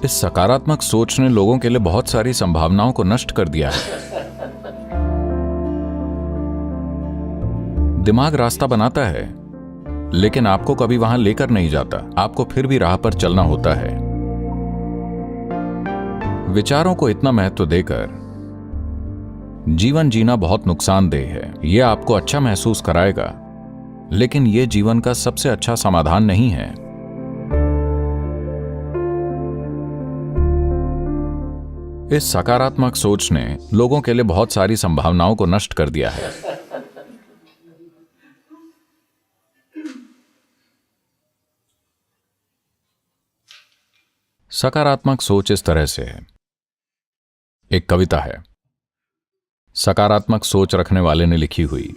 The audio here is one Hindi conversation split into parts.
इस सकारात्मक सोच ने लोगों के लिए बहुत सारी संभावनाओं को नष्ट कर दिया है। दिमाग रास्ता बनाता है, लेकिन आपको कभी वहां लेकर नहीं जाता। आपको फिर भी राह पर चलना होता है। विचारों को इतना महत्व देकर जीवन जीना बहुत नुकसानदेह है। यह आपको अच्छा महसूस कराएगा, लेकिन यह जीवन का सबसे अच्छा समाधान नहीं है। इस सकारात्मक सोच ने लोगों के लिए बहुत सारी संभावनाओं को नष्ट कर दिया है। सकारात्मक सोच इस तरह से है। एक कविता है, सकारात्मक सोच रखने वाले ने लिखी हुई।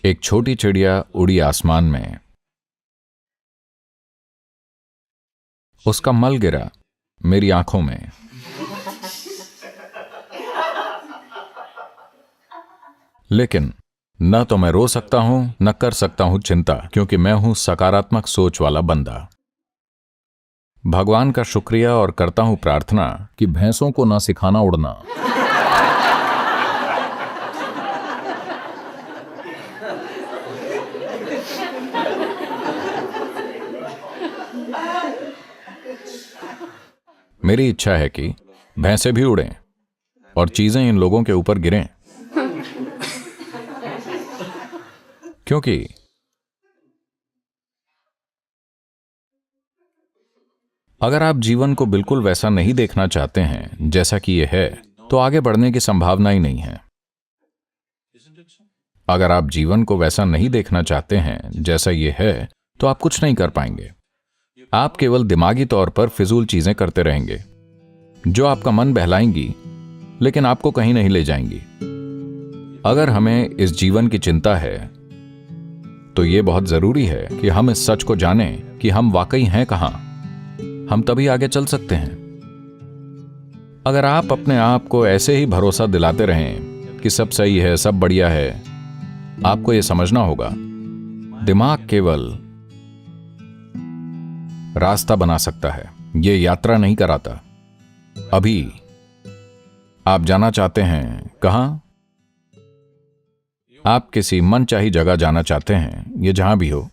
एक छोटी चिड़िया उड़ी आसमान में, उसका मल गिरा मेरी आंखों में। लेकिन न तो मैं रो सकता हूं न कर सकता हूं चिंता, क्योंकि मैं हूं सकारात्मक सोच वाला बंदा। भगवान का शुक्रिया और करता हूं प्रार्थना कि भैंसों को ना सिखाना उड़ना। मेरी इच्छा है कि भैंसे भी उड़ें और चीजें इन लोगों के ऊपर गिरें, क्योंकि अगर आप जीवन को बिल्कुल वैसा नहीं देखना चाहते हैं जैसा कि यह है, तो आगे बढ़ने की संभावना ही नहीं है। अगर आप जीवन को वैसा नहीं देखना चाहते हैं जैसा यह है, तो आप कुछ नहीं कर पाएंगे। आप केवल दिमागी तौर पर फिजूल चीजें करते रहेंगे जो आपका मन बहलाएंगी, लेकिन आपको कहीं नहीं ले जाएंगी। अगर हमें इस जीवन की चिंता है, तो यह बहुत जरूरी है कि हम इस सच को जानें कि हम वाकई हैं कहां। हम तभी आगे चल सकते हैं। अगर आप अपने आप को ऐसे ही भरोसा दिलाते रहें कि सब सही है, सब बढ़िया है, आपको यह समझना होगा, दिमाग केवल रास्ता बना सकता है, यह यात्रा नहीं कराता। अभी आप जाना चाहते हैं कहां? आप किसी मनचाही जगह जाना चाहते हैं, ये जहां भी हो।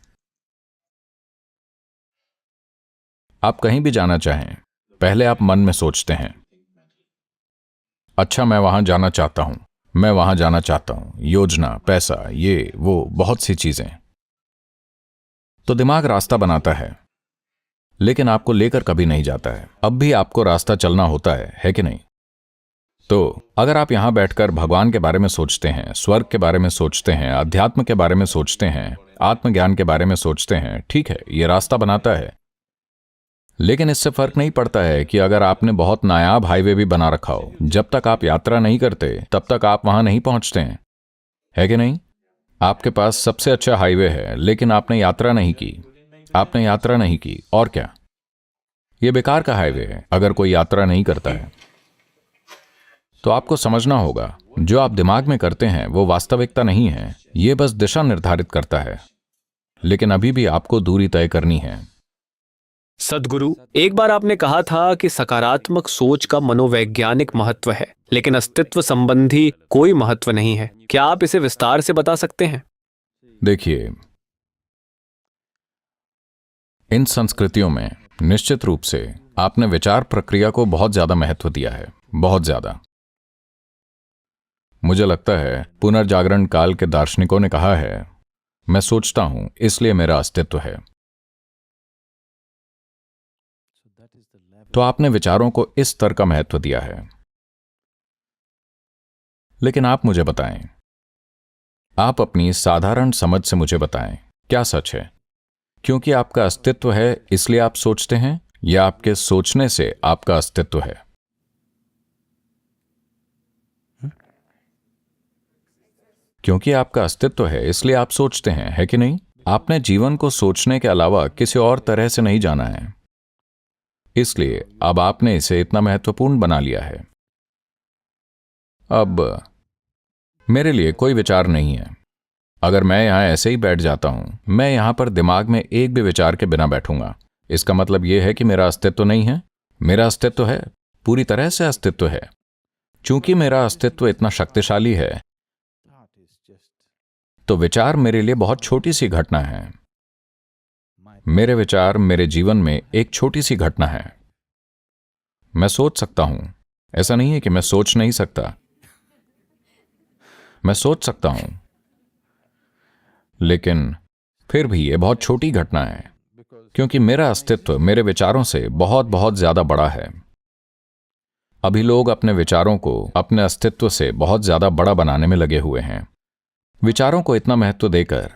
आप कहीं भी जाना चाहें, पहले आप मन में सोचते हैं, अच्छा मैं वहां जाना चाहता हूं, मैं वहां जाना चाहता हूं। योजना, पैसा, ये वो बहुत सी चीजें। तो दिमाग रास्ता बनाता है, लेकिन आपको लेकर कभी नहीं जाता है। अब भी आपको रास्ता चलना होता है कि नहीं? तो अगर आप यहां बैठकर भगवान के बारे में सोचते हैं, स्वर्ग के बारे में सोचते हैं, अध्यात्म के बारे में सोचते हैं, आत्मज्ञान के बारे में सोचते हैं, ठीक है, यह रास्ता बनाता है। लेकिन इससे फर्क नहीं पड़ता है कि अगर आपने बहुत नायाब हाईवे भी बना रखा हो, जब तक आप यात्रा नहीं करते तब तक आप वहां नहीं पहुंचते हैं, है कि नहीं? आपके पास सबसे अच्छा हाईवे है, लेकिन आपने यात्रा नहीं की। आपने यात्रा नहीं की, और क्या? यह बेकार का हाईवे है अगर कोई यात्रा नहीं करता है। तो आपको समझना होगा, जो आप दिमाग में करते हैं वो वास्तविकता नहीं है, यह बस दिशा निर्धारित करता है, लेकिन अभी भी आपको दूरी तय करनी है। सद्गुरु, एक बार आपने कहा था कि सकारात्मक सोच का मनोवैज्ञानिक महत्व है, लेकिन अस्तित्व संबंधी कोई महत्व नहीं है। क्या आप इसे विस्तार से बता सकते हैं? देखिए, इन संस्कृतियों में निश्चित रूप से आपने विचार प्रक्रिया को बहुत ज्यादा महत्व दिया है, बहुत ज्यादा। मुझे लगता है पुनर्जागरण काल के दार्शनिकों ने कहा है, मैं सोचता हूं इसलिए मेरा अस्तित्व है। तो आपने विचारों को इस स्तर का महत्व दिया है। लेकिन आप मुझे बताएं, आप अपनी साधारण समझ से मुझे बताएं, क्या सच है? क्योंकि आपका अस्तित्व है इसलिए आप सोचते हैं, या आपके सोचने से आपका अस्तित्व है? क्योंकि आपका अस्तित्व है इसलिए आप सोचते हैं, है कि नहीं? आपने जीवन को सोचने के अलावा किसी और तरह से नहीं जाना है, इसलिए अब आपने इसे इतना महत्वपूर्ण बना लिया है। अब मेरे लिए कोई विचार नहीं है। अगर मैं यहां ऐसे ही बैठ जाता हूं, मैं यहां पर दिमाग में एक भी विचार के बिना बैठूंगा, इसका मतलब यह है कि मेरा अस्तित्व नहीं है? मेरा अस्तित्व है, पूरी तरह से अस्तित्व है। चूंकि मेरा अस्तित्व इतना शक्तिशाली है, तो विचार मेरे लिए बहुत छोटी सी घटना है। मेरे विचार मेरे जीवन में एक छोटी सी घटना है। मैं सोच सकता हूं, ऐसा नहीं है कि मैं सोच नहीं सकता, मैं सोच सकता हूं, लेकिन फिर भी यह बहुत छोटी घटना है, क्योंकि मेरा अस्तित्व मेरे विचारों से बहुत बहुत ज्यादा बड़ा है। अभी लोग अपने विचारों को अपने अस्तित्व से बहुत ज्यादा बड़ा बनाने में लगे हुए हैं। विचारों को इतना महत्व देकर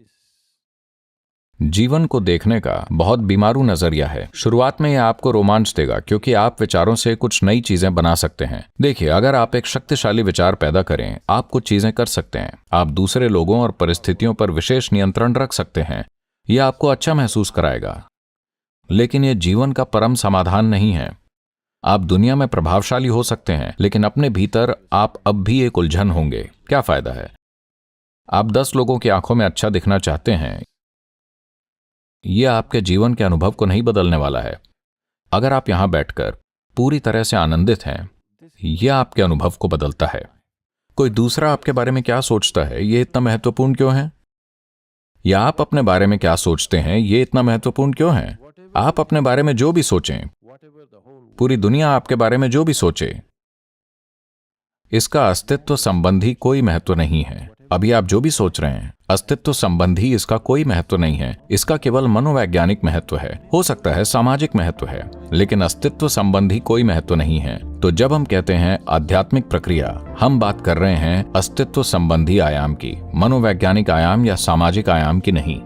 जीवन को देखने का बहुत बीमारू नजरिया है। शुरुआत में यह आपको रोमांच देगा, क्योंकि आप विचारों से कुछ नई चीजें बना सकते हैं। देखिए, अगर आप एक शक्तिशाली विचार पैदा करें, आप कुछ चीजें कर सकते हैं। आप दूसरे लोगों और परिस्थितियों पर विशेष नियंत्रण रख सकते हैं। यह आपको अच्छा महसूस कराएगा, लेकिन यह जीवन का परम समाधान नहीं है। आप दुनिया में प्रभावशाली हो सकते हैं, लेकिन अपने भीतर आप अब भी एक उलझन होंगे। क्या फायदा है? आप 10 लोगों की आंखों में अच्छा दिखना चाहते हैं, यह आपके जीवन के अनुभव को नहीं बदलने वाला है। अगर आप यहां बैठकर पूरी तरह से आनंदित हैं, यह आपके अनुभव को बदलता है। कोई दूसरा आपके बारे में क्या सोचता है, यह इतना महत्वपूर्ण क्यों है? या आप अपने बारे में क्या सोचते हैं, यह इतना महत्वपूर्ण क्यों है? आप अपने बारे में जो भी सोचें, पूरी दुनिया आपके बारे में जो भी सोचे, इसका अस्तित्व संबंधी कोई महत्व नहीं है। अभी आप जो भी सोच रहे हैं, अस्तित्व संबंधी इसका कोई महत्व नहीं है। इसका केवल मनोवैज्ञानिक महत्व है, हो सकता है सामाजिक महत्व है, लेकिन अस्तित्व संबंधी कोई महत्व नहीं है। तो जब हम कहते हैं आध्यात्मिक प्रक्रिया, हम बात कर रहे हैं अस्तित्व संबंधी आयाम की, मनोवैज्ञानिक आयाम या सामाजिक आयाम की नहीं।